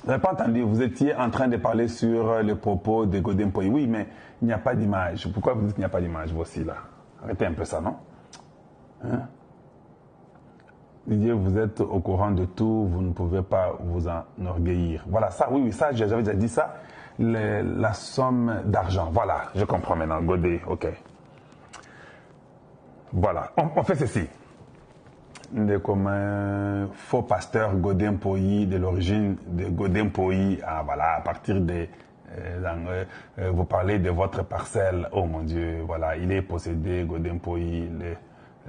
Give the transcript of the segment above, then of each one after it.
Vous n'avez pas entendu, vous étiez en train de parler sur les propos de Godin Poyi. Oui, mais il n'y a pas d'image. Pourquoi vous dites qu'il n'y a pas d'image, vous aussi, là? Arrêtez un peu ça, non? Hein? Didier, vous êtes au courant de tout, vous ne pouvez pas vous enorgueillir. Voilà, ça, oui, ça, j'avais déjà dit ça. La somme d'argent, voilà, je comprends maintenant, Godé, ok. Voilà, on fait ceci. Comme un faux pasteur Godin Poyi, de l'origine de Godin Poyi, voilà, à partir de... vous parlez de votre parcelle, oh mon Dieu, voilà, il est possédé, Godin Poyi,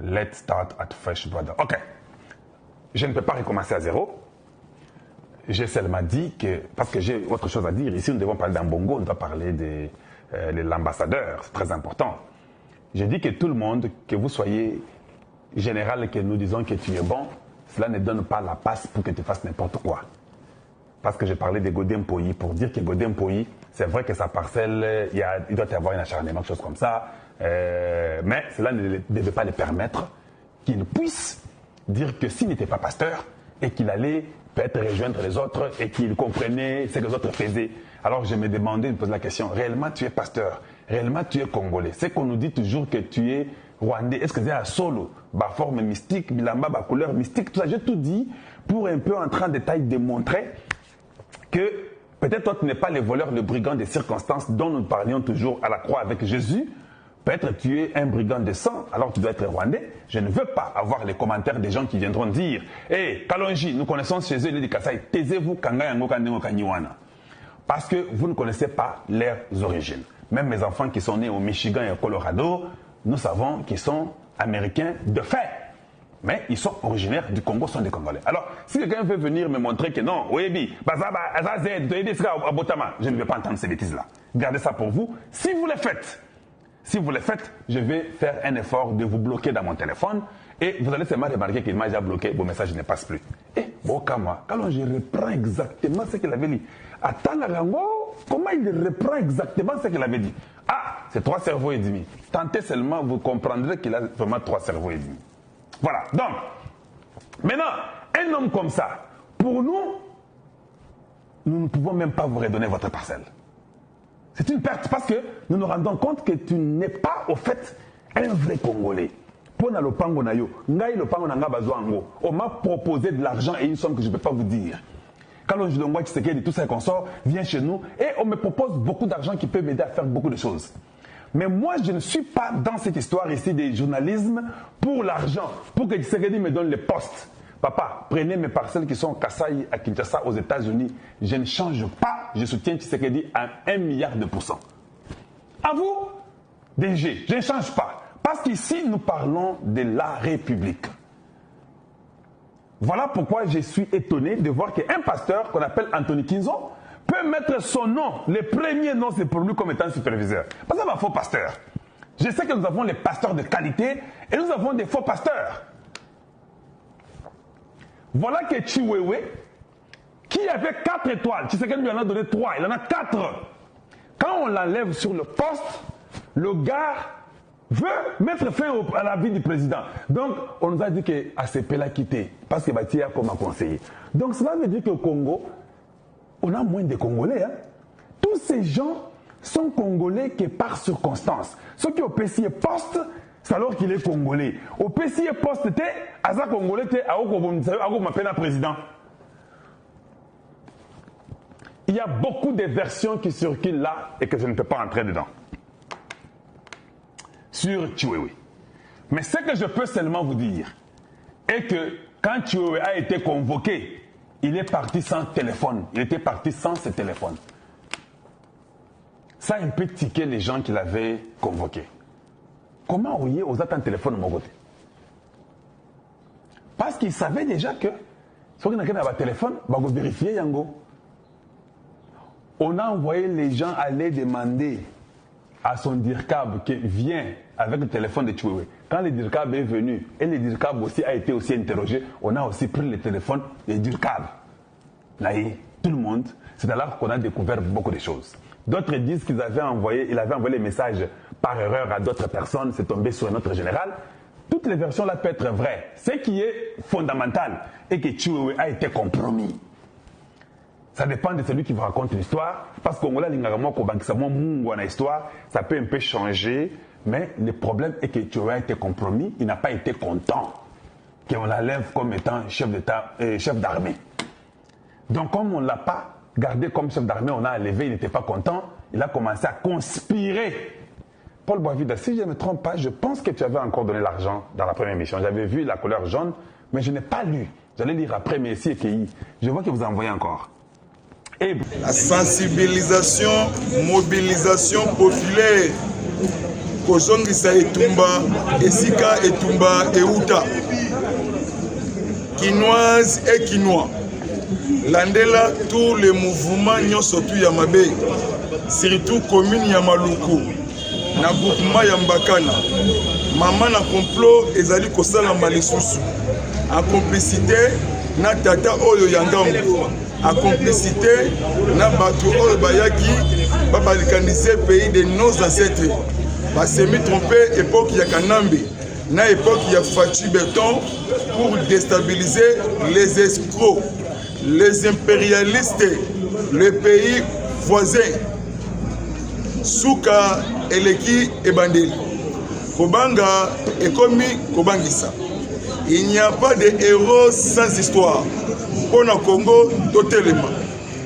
let's start at fresh, brother. Ok, je ne peux pas recommencer à zéro. J'ai seulement dit que, parce que j'ai autre chose à dire, ici nous devons parler d'un bongo, on doit parler de l'ambassadeur, c'est très important. J'ai dit que tout le monde, que vous soyez général, que nous disons que tu es bon, cela ne donne pas la passe pour que tu fasses n'importe quoi. Parce que j'ai parlé de Godin Poyi, pour dire que Godin Poyi, c'est vrai que sa parcelle, il doit y avoir un acharnement, quelque chose comme ça, mais cela ne devait pas le permettre qu'il puisse dire que s'il n'était pas pasteur et qu'il allait peut-être rejoindre les autres et qu'il comprenait ce que les autres faisaient. Alors je me demandais, je me posais la question, réellement tu es pasteur, réellement tu es congolais. C'est qu'on nous dit toujours que tu es rwandais. Est-ce que c'est à solo, ma forme mystique, bilamba, ma couleur mystique, tout ça. J'ai tout dit pour un peu entrer en détail démontrer que peut-être toi tu n'es pas le voleur, le brigand des circonstances dont nous parlions toujours à la croix avec Jésus. Peut-être tu es un brigand de sang, alors tu dois être rwandais. Je ne veux pas avoir les commentaires des gens qui viendront dire « Hé, Kalonji, nous connaissons chez eux les Kassai, taisez-vous kanga yango kandengo kanyiwana ». Parce que vous ne connaissez pas leurs origines. Même mes enfants qui sont nés au Michigan et au Colorado, nous savons qu'ils sont américains de fait. Mais ils sont originaires du Congo, sont des Congolais. Alors, si quelqu'un veut venir me montrer que non, je ne vais pas entendre ces bêtises-là. Gardez ça pour vous. Si vous le faites, je vais faire un effort de vous bloquer dans mon téléphone et vous allez seulement remarquer qu'il m'a déjà bloqué, vos messages ne passent plus. Et Bokama, quand je reprends exactement ce qu'il avait dit, Atalarango, comment il reprend exactement ce qu'il avait dit? Ah, c'est 3 cerveaux et demi. Tentez seulement, vous comprendrez qu'il a vraiment 3 cerveaux et demi. Voilà, donc, maintenant, un homme comme ça, pour nous, nous ne pouvons même pas vous redonner votre parcelle. C'est une perte parce que nous nous rendons compte que tu n'es pas, au fait, un vrai Congolais. On m'a proposé de l'argent et une somme que je ne peux pas vous dire. Quand je donne Tshisekedi, tout ça qu'on sort, vient chez nous et on me propose beaucoup d'argent qui peut m'aider à faire beaucoup de choses. Mais moi, je ne suis pas dans cette histoire ici des journalisme pour l'argent, pour que Tshisekedi me donne les postes. Papa, prenez mes parcelles qui sont au Kasaï, à Kinshasa, aux États-Unis. Je ne change pas, je soutiens Tshisekedi à 1 milliard de %. À vous, DG, je ne change pas. Parce qu'ici, nous parlons de la République. Voilà pourquoi je suis étonné de voir qu'un pasteur qu'on appelle Anthony Kinzo peut mettre son nom, le premier nom, c'est pour lui comme étant superviseur. Parce que c'est un faux pasteur. Je sais que nous avons les pasteurs de qualité et nous avons des faux pasteurs. Voilà que Chiwewe, qui avait 4 étoiles, Tshisekedi lui en a donné 3, il en a 4. Quand on l'enlève sur le poste, le gars veut mettre fin à la vie du président. Donc, on nous a dit qu'ACP l'a quitté, parce que Batia comme un conseiller. Donc, cela veut dire qu'au Congo, on a moins de Congolais. Hein? Tous ces gens sont Congolais qui par circonstance. Ceux qui ont PCA poste, c'est alors qu'il est Congolais. Au PCA poste, Aza Congolais, à président. Il y a beaucoup de versions qui circulent là et que je ne peux pas entrer dedans. Sur Chiwewe. Mais ce que je peux seulement vous dire est que quand Chiwewe a été convoqué, il est parti sans téléphone. Il était parti sans ce téléphone. Ça a un peu tiqué les gens qui l'avaient convoqué. Comment auriez vous êtes un téléphone de mon côté? Parce qu'il savait déjà que si on a un téléphone, on va vérifier Yango. On a envoyé les gens aller demander à son DIRCAB qui vient avec le téléphone de Chiwewe. Quand le DIRCAB est venu et le DIRCAB aussi a été aussi interrogé, on a aussi pris le téléphone de DIRCAB. Là, tout le monde, c'est alors qu'on a découvert beaucoup de choses. D'autres disent qu'il avait envoyé les messages par erreur à d'autres personnes, c'est tombé sur un autre général. Toutes les versions là peuvent être vraies. Ce qui est fondamental est que Chiwewe a été compromis. Ça dépend de celui qui vous raconte l'histoire. Parce qu'on a l'histoire, ça peut un peu changer. Mais le problème est que tu as été compromis. Il n'a pas été content qu'on l'enlève comme étant chef d'État, chef d'armée. Donc comme on ne l'a pas gardé comme chef d'armée, on a enlevé, il n'était pas content. Il a commencé à conspirer. Paul Boisvida, si je ne me trompe pas, je pense que tu avais encore donné l'argent dans la première émission. J'avais vu la couleur jaune, mais je n'ai pas lu. J'allais lire après, mais ici, je vois que vous envoyez encore. Et... La sensibilisation, mobilisation populaire. Kozongisa etumba, esika etumba euta. Quinoise et quinois. Landela tous les mouvements nyosotu Yamabe, surtout commune Yamaluku, na groupement Yambakana. Maman na complot ezali kosala malisusu. En complicité na tata oyo yangambu. En complicité na batu oyo bayaki babalikandise pays de nos ancêtres. Ba semi trompé époque ya Kanambe, na époque ya Fachi Béton pour déstabiliser les escrocs, les impérialistes, les pays voisins. Souka Eleki et Bandeli. Kobanga et Komi Kobangisa. Il n'y a pas de héros sans histoire. Pour le Congo, Totelema.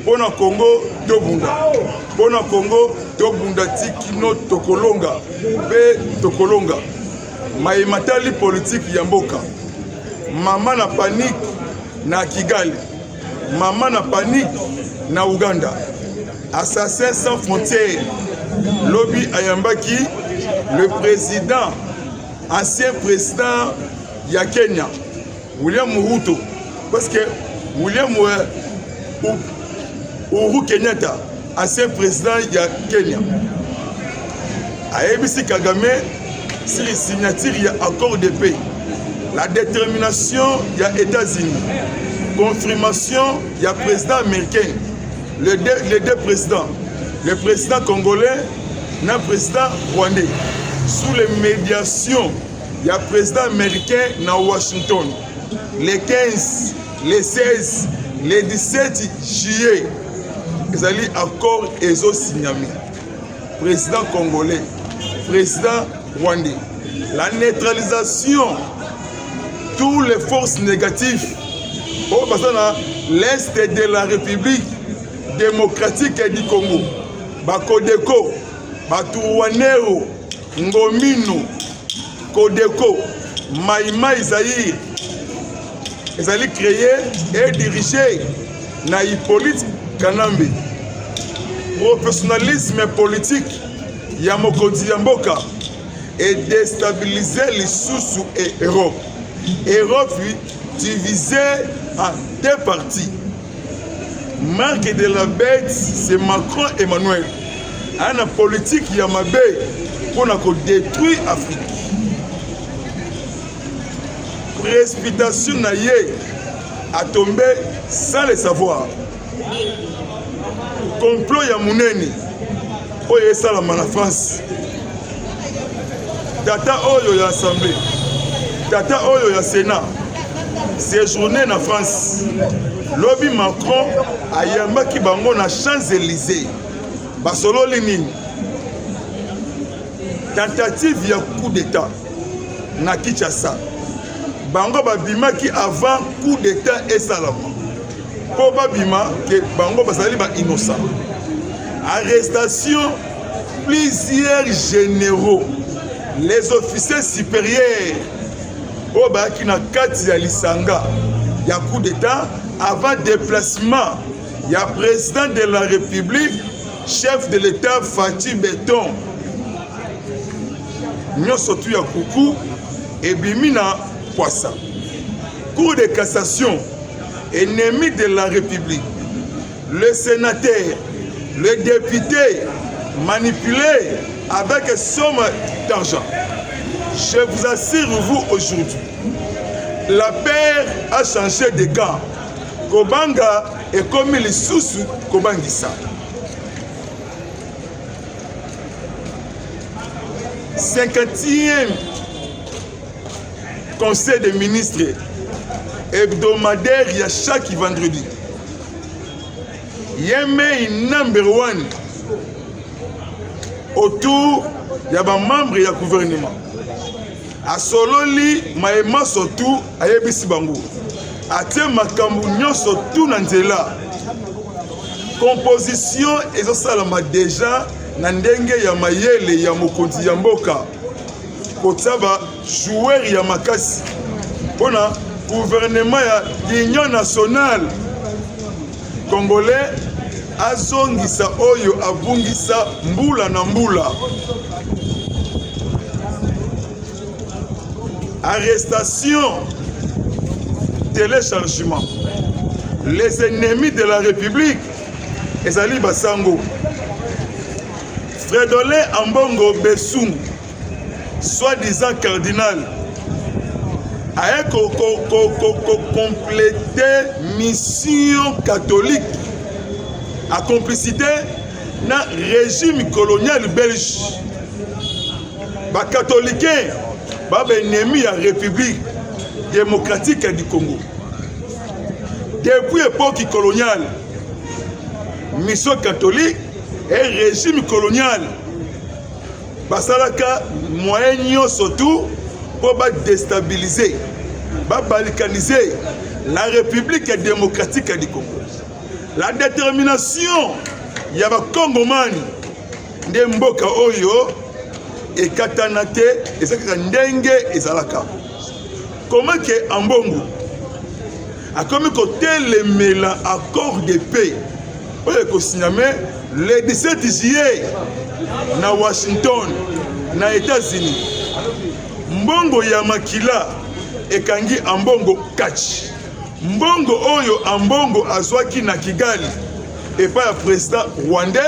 Pour le Congo, Tobunda. Pour le Congo, Tobunda Tikino Tokolonga. Be Tokolonga. Maïmatali politique Yamboka. Maman na panique na Kigali. Maman na panique na Uganda. Assassin sans frontières. Lobby Ayambaki, le président, ancien président ya Kenya, William Ruto, parce que William Uhuru Kenyatta, ancien président ya Kenya, Ayebisi Kagame, sur la signature ya accord de paix, la détermination ya États-Unis, confirmation ya président américain, les deux présidents. Le président congolais et le président rwandais, sous les médiations, il y a le président américain à Washington. Les 15, les 16, les 17 juillet, ils allaient accord et ils ont signé. Président congolais, président rwandais. La neutralisation, toutes les forces négatives, au l'Est de la République démocratique du Congo. Bakodeko, Batuwanero, Ngomino, Kodeko, Maïma Isaïr, ils allaient créer et diriger na Hippolyte Kanambe. Professionnalisme politique, Yamokodi Yamboka, et déstabiliser les sous et Europe. Europe divisée en deux parties. Marque de la bête, c'est Macron Emmanuel. La politique Yamabe pour détruire l'Afrique. Précipitation naïe a tombé sans le savoir. Complot Yamouneni, Oye Salama en France. Tata Oyo Assemblée, Tata Oyo Sénat, séjourné en France. Lobby Macron ayamba ki bango na Champs-Élysées. Basolo Lénine. Tentative ya coup d'état na Kinshasa. Bango babima ki avant coup d'état et salama. Po babima que bango basali ba innocent. Arrestation plusieurs généraux, les officiers supérieurs. Po ba ki na kati ya lisanga ya coup d'état. Avant déplacement, il y a le président de la République, chef de l'État Fachi Béton. Nous sommes tous à Koukou et Bimina Poissa. Cour de cassation, ennemi de la République. Le sénateur, le député manipulé avec une somme d'argent. Je vous assure, vous, aujourd'hui, la paix a changé de gants. Kobanga et comme les sous Kobangisa. 50e conseil des ministres hebdomadaire il y a chaque vendredi. yeme number 1 autour ya ba membre ya gouvernement asololi maema surtout ayebisi bango atie makambu nyonso tout na nzela composition ezosalama déjà na ndenge ya mayele ya mokonzi ya mboka kotaba joueur ya makasi mpona gouvernement ya l'union nationale congolais azongisa oyo abungisa mbula na mbula. Arrestation, téléchargement. Les ennemis de la République, Ezali Basango, Fredolin Ambongo Bessou, soi-disant cardinal, a complété mission catholique à complicité na régime colonial belge. Ba catholique, ba ennemi à République démocratique du Congo. Depuis l'époque coloniale, mission catholique et régime colonial, basalaka moyen surtout pour déstabiliser, balkaniser la République démocratique du Congo. La détermination ya ba Congomani de mboka oyo et katanate ezaka ndenge ezalaka. Comment que Ambongo a comme côté le accord de paix oyo signamé le 17 juillet na Washington na États-Unis. Mbongo ya makila ekangi Ambongo catch. Mbongo oyo Ambongo azwaki na Kigali et pas le président rwandais,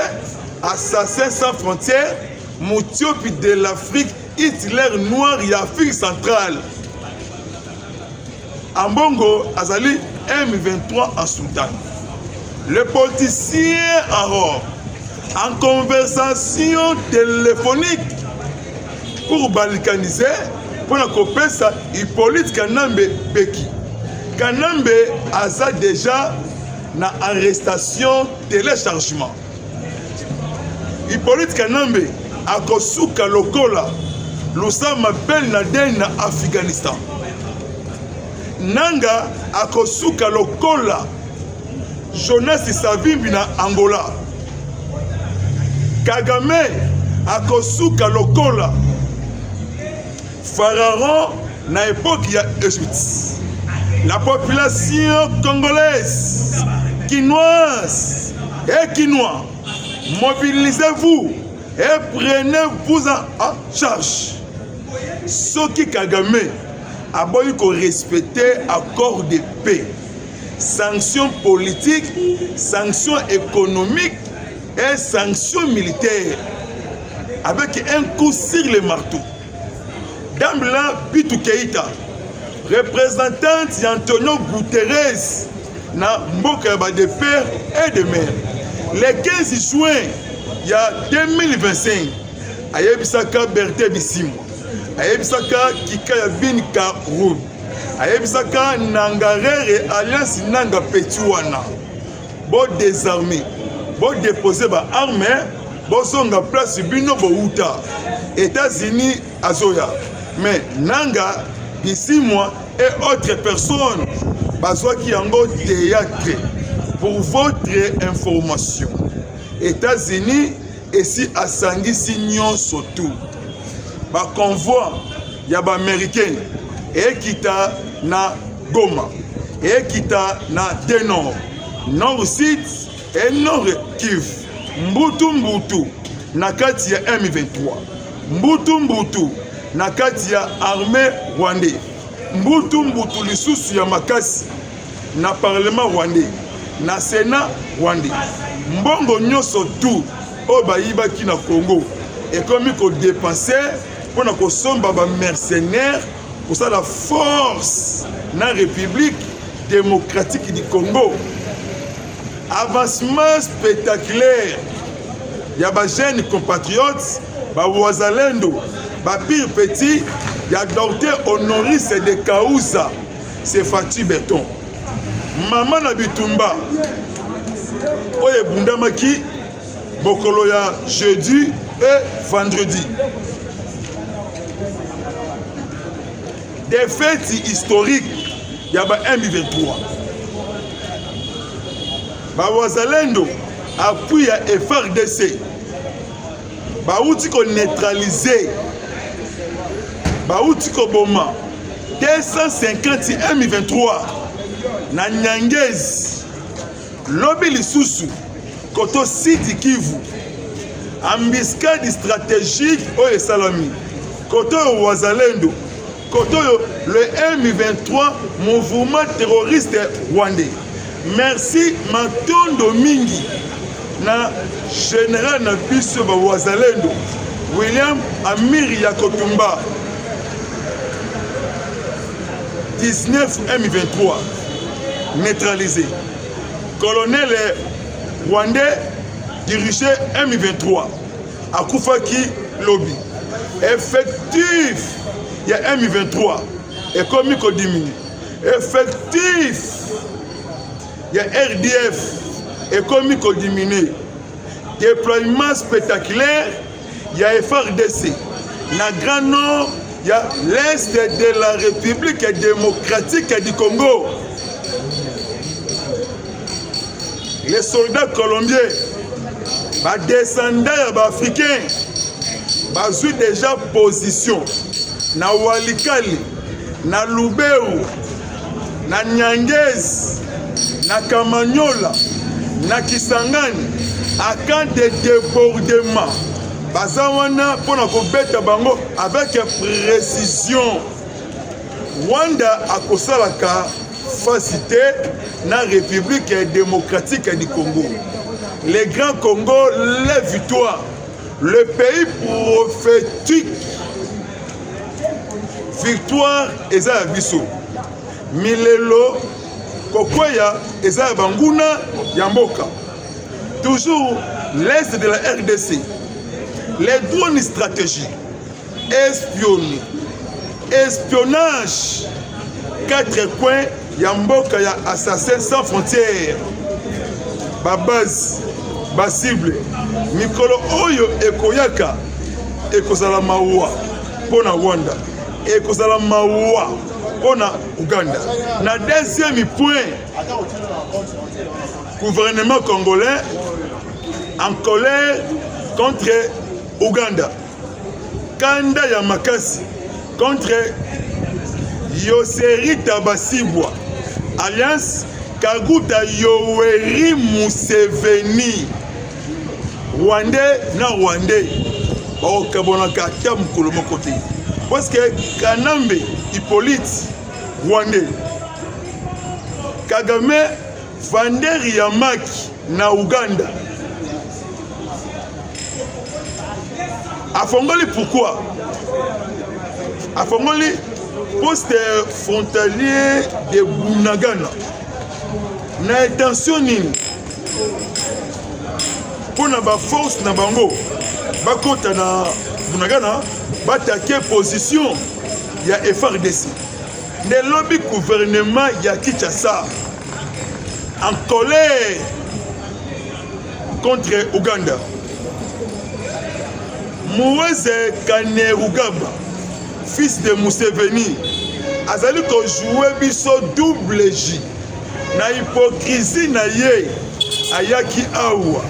assassin sans frontières, Moutiopi de l'Afrique, Hitler noir et Afrique centrale. Ambongo azali M23 en Soudan. Le politicien en conversation téléphonique pour balkaniser, pour la couper ça, Hippolyte Kanambe Beki. Kanambe a déjà na arrestation téléchargement. Hippolyte Kanambe a kosuka lokola Lusama Ben Laden na Afghanistan. Nanga a kosuka lokola Jonas Savimbi na Angola. Kagame a kosuka lokola Pharaon na époque ya Égypte. La population congolaise, quinoise et quinois, mobilisez-vous et prenez-vous en charge. Ce qui Kagame a besoin de respecter l'accord de paix, sanctions politiques, sanctions économiques et sanctions militaires, avec un coup sur le marteau. Dambla Bitou Keïta, représentante Antonio Guterres na mboka de père et de mère. Le 15 juin il y a 2025 ayebisaka Berthe Bisimwa, ayebisaka Kikaya Bin Karoun, ayebisaka Nangarere Alliance Nanga Petuana. Bo désarmé, bo déposer ba arme, bo songa place bino bo uta. États-Unis azoya. Mais Nanga Bisimwa et autres personnes besoin qui en théâtre pour votre information. États-Unis et si à Sangui Signon surtout ba convoi ya ba américain et kita na Goma et kita na Denor Nord Sud et Nord Kivu mbutu na kati ya M23 mbutu na kati ya armée rwandais mbutu lisusu ya makasi na parlement rwandais na sénat rwandais mbongo nyonso tout oyo bayibaki na Congo ekomi kodepenser mpona kosomba bamercenaire kosala force na République démocratique du Congo. Avancement spectaculaire ya bajeunes compatriotes bawazalendo bapire petit ya docteur Honoris de Kaouza c'est Fati Beton. Maman na Bitumba oyo ebundamaki bokolo ya jeudi et vendredi. Des fêtes historiques, il y a M23. Wazalendo appuie à FRDC. Baouti ko neutraliser. Baouti ko boma. 250 M23. Na Nyangezi. Lobi lisusu. Koto Sidi Kivu. Embuscade stratégique au Salami. Koto Wazalendo. Koto le M23 mouvement terroriste rwandais. Merci Matondo Mingi na général na biso ba Wazalendo William Amir Yakotumba 19 M23 neutralisé. Colonel rwandais dirigé M23 Akufaki Lobby. Effectif il y a M23 et comme il diminue. Effectif il y a RDF et comme il diminue. Déploiement spectaculaire, il y a FRDC. Dans le Grand Nord, il y a l'Est de la République démocratique du Congo. Les soldats colombiens, les descendants africains, ils ont déjà position. Na Walikali, na Lubeu, na Nyangezi, na Kamanyola, na Kisangani, à camp de débordement. Bazawana pour nous bango avec précision. Rwanda a kosalaka facilité na République démocratique du Congo. Les grands Congo, les victoires, le pays prophétique. Victoire eza biso. Milelo Kokoya eza banguna yamboka. Toujours l'Est de la RDC. Les drones stratégiques. Espionnage. 4 coins yamboka ya assassin sans frontières. Ba base, ba cible. Mikolo oyo ekoyaka ekozala mawa pona Rwanda. Ekozala mawa pona Uganda. Na deuxième point, gouvernement congolais en colère contre Uganda. Kanda ya makasi contre Yoseri Tabasibwa. Alliance Kaguta Yoweri Museveni. Rwandais na Rwandais. Bao kabona kata mukolo mokote. Parce que Kanambe Hippolyte Rwandais. Kagame Vander Yamaki na Uganda. Afongoli pourquoi? Afongoli poste frontalier de Bunagana. Na intention nini? Pona ba force na bango. Bakota na Bunagana bataquer position ya FRDC. Le lobby gouvernement ya Kinshasa en colère contre Uganda. Moïse Kainerugaba, fils de Museveni, azali ko jouer biso double J. Na hypocrisie na ye ayaki awa.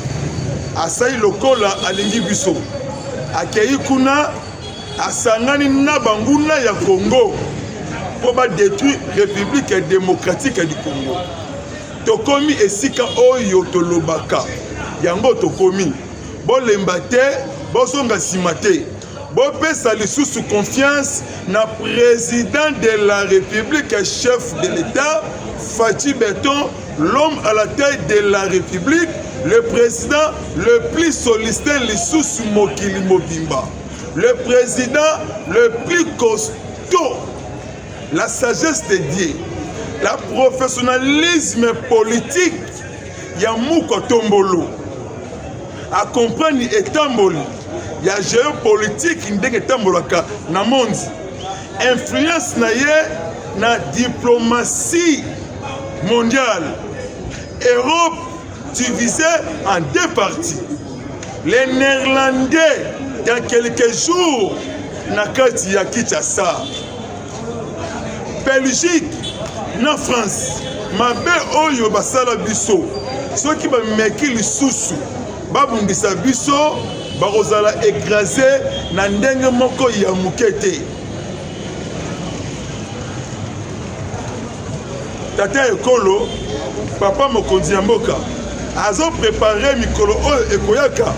Asai lokola alingi biso. Akei kuna asangani na banguna ya Congo pour ba détruire République démocratique du Congo. Tokomi esika oyo tolobaka. Yango tokomi. Bolemba te, bozonga simate. Bopesa lisusu confiance na président de la République, chef de l'État, Fachi Beton, l'homme à la tête de la République, le président le plus sollicité lisusu mokili mobimba. Le président le plus costaud, la sagesse de Dieu, la professionnalisme politique, Yamouko Tombolo, à comprendre etamboli, ya géopolitique ndenge tambolaka na monde, influence na ye na diplomatie mondiale, Europe, divisé en deux parties. Les Néerlandais, dans quelques jours, Nakati ya Kinshasa. Belgique, na France, mabe oyo basala biso. Ceux qui bameki lisusu, babungisa biso, bakozala écrasé na ndenge moko ya mukete. Tata ekolo, papa mokonzi ya mboka, azo préparé mikolo oyo ekoyaka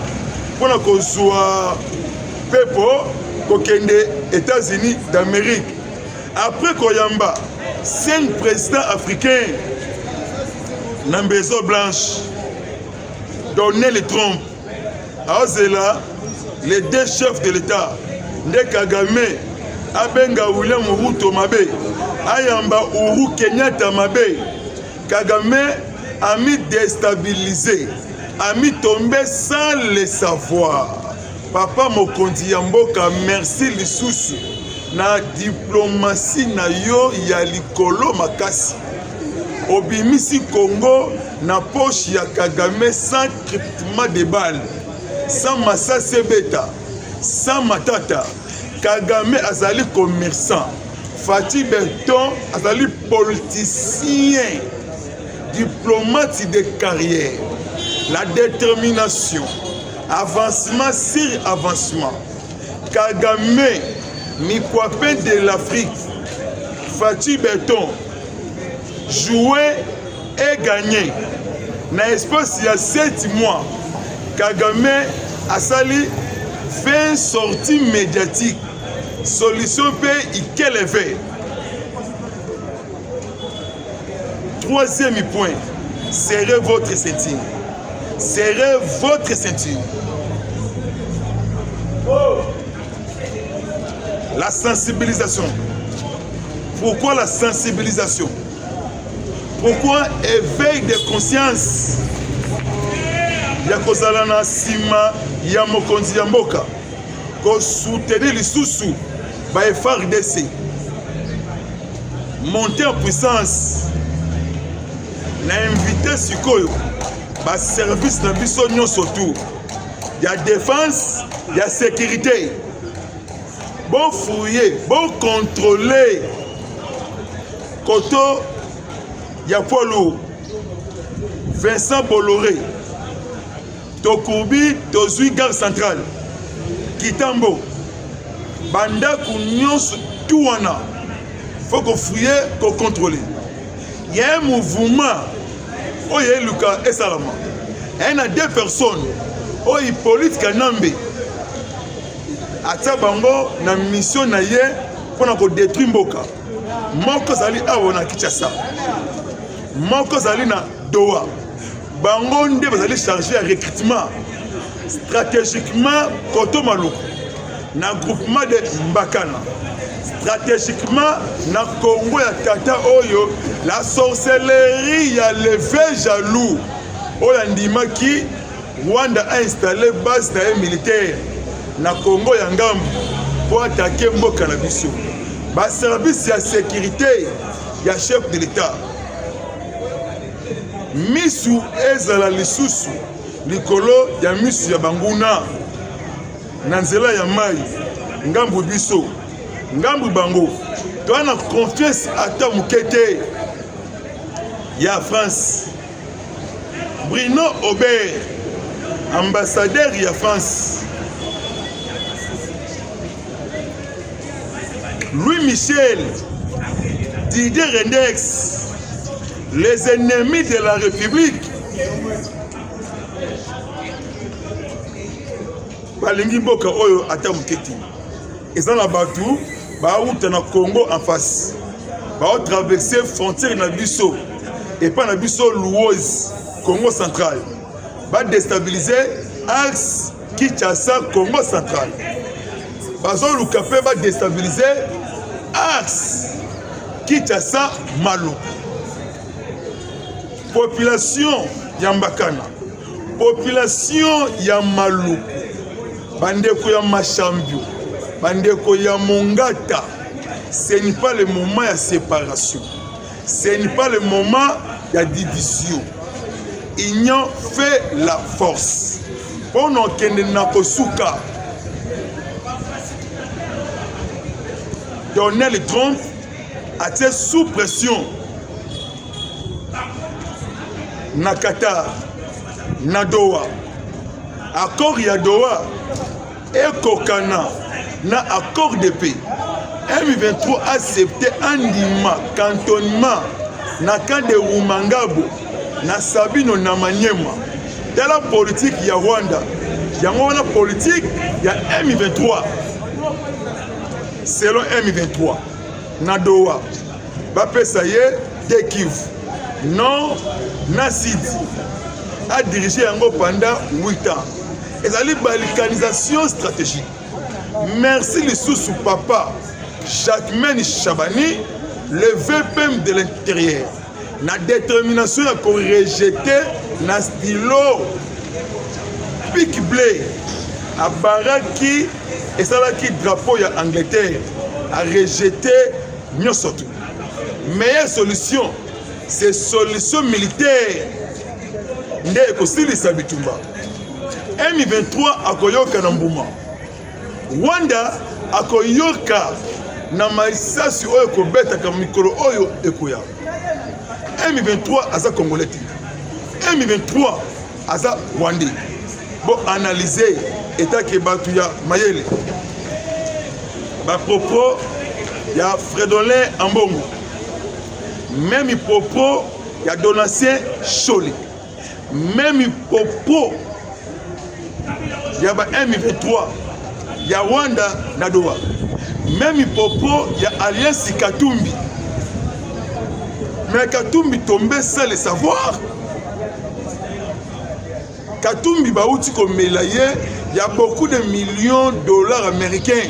pona kozwa pepo kokende États-Unis d'Amérique. Après koyamba 5 présidents africains na Maison Blanche, Donald Trump, Azela, les deux chefs de l'État, Nde Kagame, Abenga William Ruto Mabe, Ayamba Uhuru Kenyatta Mabe. Kagame a mis déstabilisé, a mis tombé sans le savoir. Papa Mokondi Yamboka, merci lisusu na diplomatie na yo ya likolo makasi. Obimisi Congo na poche ya Kagame sans cryptement de balles, sans massa sebeta, sans matata. Kagame azali commerçant, Fati Berton azali politicien, diplomate de carrière. La détermination, avancement sur avancement. Kagame, Mikwape de l'Afrique, Fati Berton, jouer et gagner. Na espace il y a 7 mois, Kagame a sali fait une sortie médiatique. Solution pays quel effet. Troisième point, serrez votre ceinture. Serrez votre ceinture. La sensibilisation. Pourquoi la sensibilisation? Pourquoi éveil de conscience? Yakozala na sima ya mokonzi ya mboka ko soutenir lisusu ba FARDC monter en puissance na invité sikoyo ba service na biso nyonso tout ya défense ya sécurité bon fouiller bon contrôler koto ya Polo Vincent Bolloré Tokubi tozui gare centrale Kitambo banda kunyonso tout wana faut qu'on fouille qu'on contrôle. Il y a un mouvement où il y a Lucas et Salama. Il y a 2 personnes où il politique Kanambe ata bango na mission na ye pour ko détruire mboka. Moko zali awo na Kinshasa. Moko zali na Doha. Bango nde bazali chargé à recrutement stratégiquement Koto Maloko na groupement de Mbakana, stratégiquement na Congo ya tata oyo la sorcellerie ya levé jaloux oyo ndimaki Rwanda a installé base na militaire na Congo ya ngambu pour attaquer mboka na biso ba service ya sécurité ya chef de l'État misu ezala lisusu likolo ya misu ya banguna na nzela ya mai ngambu biso ngambu bango toana confiance ata mukete ya France. Bruno Aubert, ambassadeur ya France. Louis Michel, Didier Rendex, les ennemis de la République. Balingi mboka oyo ata muketi. Ils na batu ba outa na Congo en face. Ba traverser frontière na biso et pas na biso Louoise, Congo central. Ba déstabiliser axe Kinshasa Congo central. Bazo lukape ba déstabiliser axe Kinshasa Malo. Population ya Mbakana, population ya Maluku, bandeko ya Machambio, bandeko ya Mongata, ce n'est pas le moment de séparation, ce n'est pas le moment de division. union fait la force. Pendant que Nakosuka, Donald Trump a été sous pression. Na Qatar, na Doha, accord ya Doha, et Kokana, na accord de paix. M23 a accepté un dima, cantonnement, na camp de Rumangabo, na Sabino na Maniema. Dans la politique ya Rwanda, il y a une politique, il y a M23. Selon M23, na Doha, Bapé Saye, de Kivu. Non, Nassid a dirigé Yango pendant 8 ans. Et ça la balkanisation stratégique. Merci les sous papa Jacquemaine Chabani, le VPM de l'intérieur. La détermination à rejeter na stylo pic blé à Baraki et ça qui drapeau ya Angleterre a rejeté Nyosotu. Meilleure solution, c'est solution militaire. Nde kosilisa bitumba. M23 akoyoka na mbuma. Rwanda akoyoka na maisasi oyo kobeta ka mikolo oyo ekoya. M23 aza congolais. M23 aza Rwandais. Bon analyser état ke batu ya mayele. Ba propos ya Fredolin Ambongo. Même propos ya Donatien Choli. Même propos ya ba M23 ya Rwanda na Doha. Même propos ya Alliance Katumbi. Mais Katumbi tombé sans le savoir. Katumbi baouti comme Melaye, il y a beaucoup de millions de dollars américains.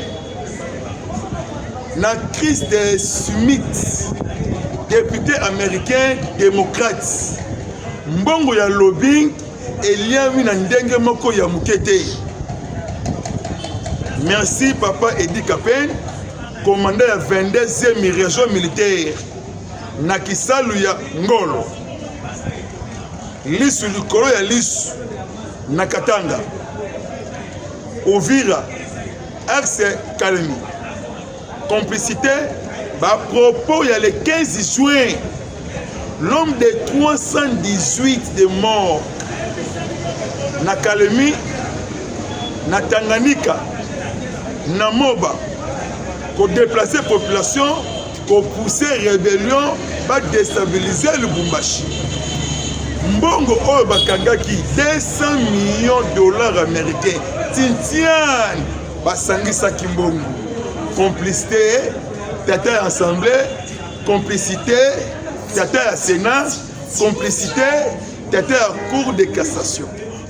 La crise des Smith, député américain démocrate. Mbongo ya lobbying, il y a une ndenge moko ya mukete. Merci papa Edi Kapen, commandant la 22e région militaire. Nakisalu ya Ngolo. Lisu likolo ya Lisu. Nakatanga, Ovira, Axe Kalemi. Complicité, à propos, il y a le 15 juin, l'homme de 318 de morts, na Kalemi, na Tanganyika, na Moba, pour déplacer la population, pour pousser la rébellion, pour déstabiliser le Lubumbashi. Mbongo oyo bakangaki 200 millions de dollars américains. Tintian basangisaki mbongo. Complicité, tata assemblée, complicité, tata Sénat, complicité, tata cour de cassation.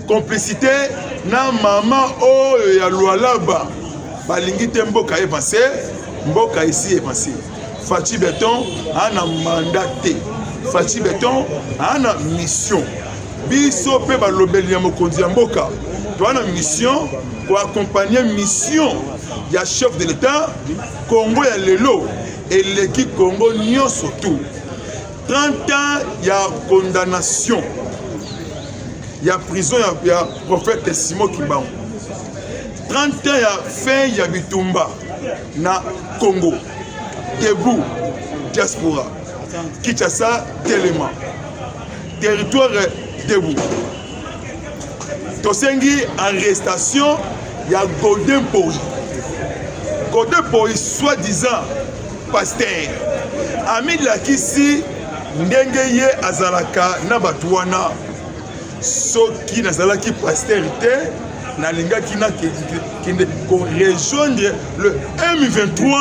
Complicité na maman oyo ya Lualaba. Balingi te mboka evancé, mboka ici evancé. Fachi Beton ana mandaté. Fachi Beton a une mission. Biso pe balobeli ya mokonzi ya mboka. Tu as une mission pour accompagner mission. Il y a chef de l'État, Congo ya lelo et l'équipe Congo nyo surtout. 30 ans il y a condamnation. Il y a prison il y a prophète Simon Kibango. 30 ans il y a fin il y a bitumba na Congo. Debout diaspora. Kinshasa, Téléma. Territoire debout. Tosengi arrestation, il y a Golden Poi. Golden Poi, soi-disant pasteur. Ami Lakisi, Ndengeye Azalaka, Nabatuana. Soki Nazalaki pasteur, Nalinga qui ne rejoindre le M23.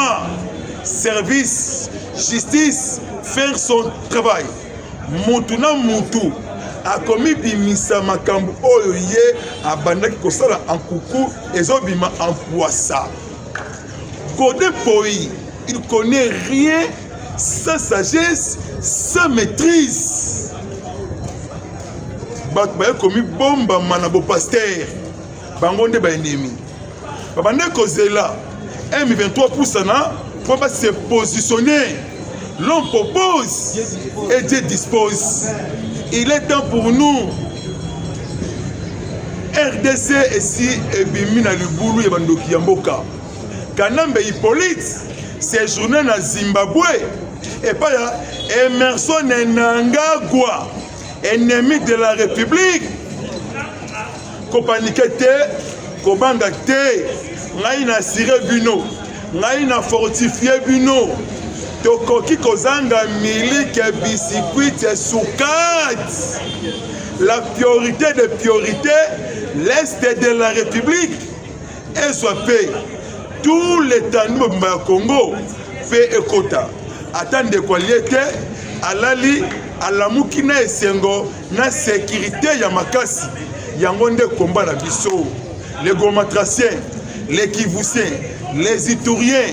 Service, justice, faire son travail. Moutuna Moutou a commis bimisa makambu oyo ye abandaki kosala en coucou ezobima en poissa. Godé Poi, il connaît rien sans sagesse, sans maîtrise. Bat ba commis bomba manabo pasteur. Bangonde ba ennemi. Babande kozela M23 poussana pour se positionner. L'homme propose et Dieu dispose. Il est temps pour nous. RDC ici et Bimina Lubulu et Bandoki Yamboka. Kanambe Hippolyte, séjourné na Zimbabwe. Et pas Emerson Nangagwa, ennemi de la République. Kopanikete, Kobangate, Naïna Sire Buno, Naïna fortifié Buno. Tokoki Kozanga Milik Bisikwit Soukat. La priorité de priorité, l'Est de la République, et soit fait. Tout l'État du Congo fait écota. Attendez quoi l'été, Alali, Alamukina et Sengo, na sécurité Yamakasi, Yangonde combat la Bisso, les Gomatraciens, les Kivussiens, les Itouriens,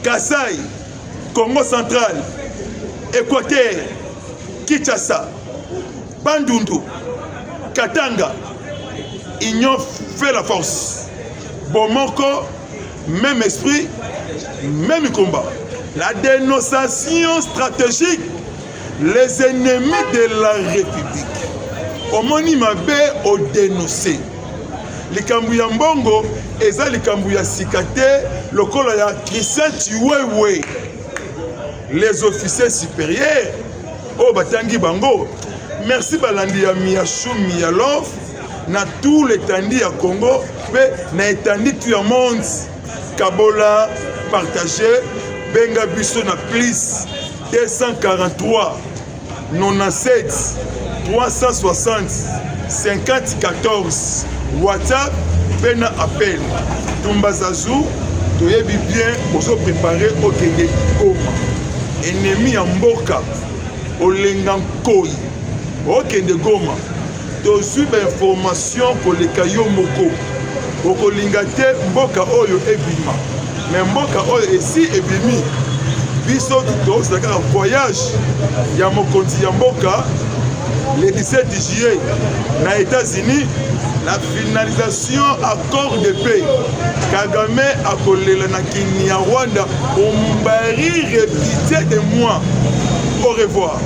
Kasaï, Congo central, Équateur, Kinshasa, Bandundu, Katanga, Union fait la force. Bomoko, même esprit, même combat. La dénonciation stratégique, les ennemis de la République. Omoni mabe au dénoncer. Les Kambouya Mbongo, eza les Kambouya Sikate, le kolo ya Christian Chiwewe. Les officiers supérieurs, oh Batangi Bango. Merci Balandi ya Miyachou Miyalov, na tout l'étendue à Congo, mais na étendue tout le monde. Kabola, partagé, Benga Bisso na plus 243 97 360 5014 WhatsApp, Bena appel. Tumbazazou, toyebi bien, oso préparé au Kenge Goma. Ennemi en Mboka, Olengan Koi. Okende Goma, to suivre information pour les kayo moko. Okolinga te mboka oyo ebima. Mais mboka oyo esi ebimi. Biso to saka voyage ya mokonzi ya mboka le 17 juillet na États-Unis, la finalisation accord de paix. Kagame akolela na Kenya Rwanda, on mbari répété de moi. Au revoir.